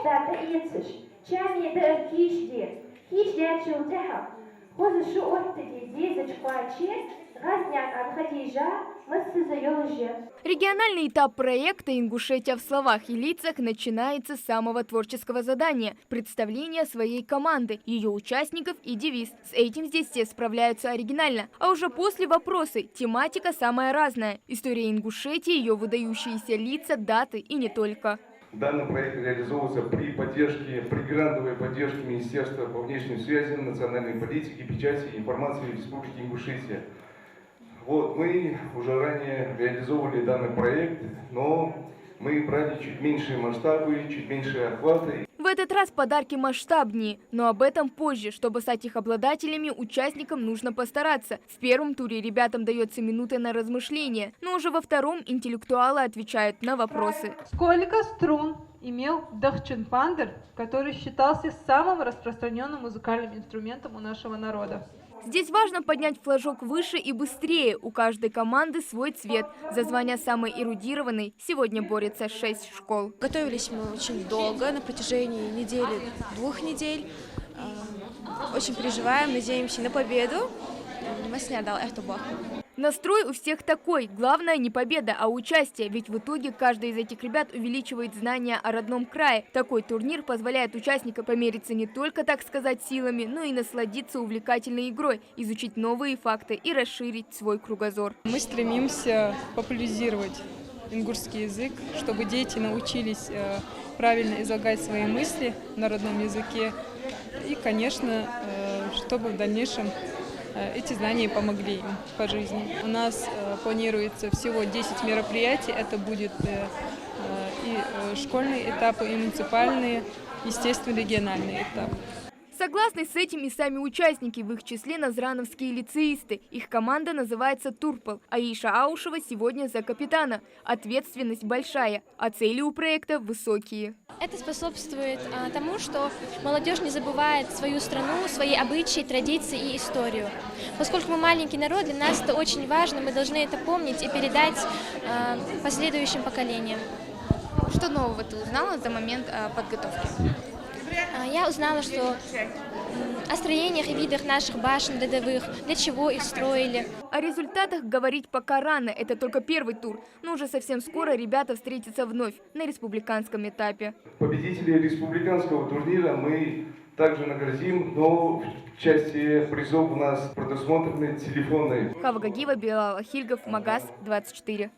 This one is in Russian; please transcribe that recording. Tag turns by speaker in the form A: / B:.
A: da ietsich, chami da kishdi, kishdi childeha. Хоза шу оттади дезач квачи, газняк от Хадижа, массыза ёлжи.
B: Региональный этап проекта «Ингушетия в словах и лицах» начинается с самого творческого задания – представления своей команды, ее участников и девиз. С этим здесь все справляются оригинально. А уже после вопросы. Тематика самая разная. История Ингушетии, ее выдающиеся лица, даты и не только.
C: Данный проект реализовывается при грантовой поддержке Министерства по внешним связям, национальной политике, печати и информации Республики Ингушетия. Вот, мы уже ранее реализовывали данный проект, но мы брали чуть меньшие масштабы, чуть меньшие охваты.
B: В этот раз подарки масштабнее, но об этом позже. Чтобы стать их обладателями, участникам нужно постараться. В первом туре ребятам дается минута на размышление, но уже во втором интеллектуалы отвечают на вопросы.
D: Сколько струн имел дахчинпандер, который считался самым распространенным музыкальным инструментом у нашего народа?
B: Здесь важно поднять флажок выше и быстрее. У каждой команды свой цвет. За звание самой эрудированной сегодня борется 6 школ.
E: Готовились мы очень долго, на протяжении недели, 2 недель. Очень переживаем, надеемся на победу.
B: Настрой у всех такой. Главное не победа, а участие. Ведь в итоге каждый из этих ребят увеличивает знания о родном крае. Такой турнир позволяет участникам помериться не только, так сказать, силами, но и насладиться увлекательной игрой, изучить новые факты и расширить свой кругозор.
F: Мы стремимся популяризировать ингушский язык, чтобы дети научились правильно излагать свои мысли на родном языке. И, конечно, чтобы в дальнейшем эти знания помогли им по жизни. У нас планируется всего 10 мероприятий. Это будет и школьные этапы, и муниципальные, естественно, региональные этапы.
B: Согласны с этим и сами участники, в их числе назрановские лицеисты. Их команда называется «Турпал», а Аиша Аушева сегодня за капитана. Ответственность большая, а цели у проекта высокие.
G: Это способствует тому, что молодежь не забывает свою страну, свои обычаи, традиции и историю. Поскольку мы маленький народ, для нас это очень важно, мы должны это помнить и передать последующим поколениям.
B: Что нового ты узнала за момент подготовки?
G: Я узнала, что о строениях и видах наших башен рядовых, для чего их строили.
B: О результатах говорить пока рано, это только первый тур. Но уже совсем скоро ребята встретятся вновь на республиканском этапе.
C: Победителей республиканского турнира мы также наградим, но в части призов у нас предусмотрены телефоны.
B: Хава Гагиева, Билал Ахильгов, Магаз 24.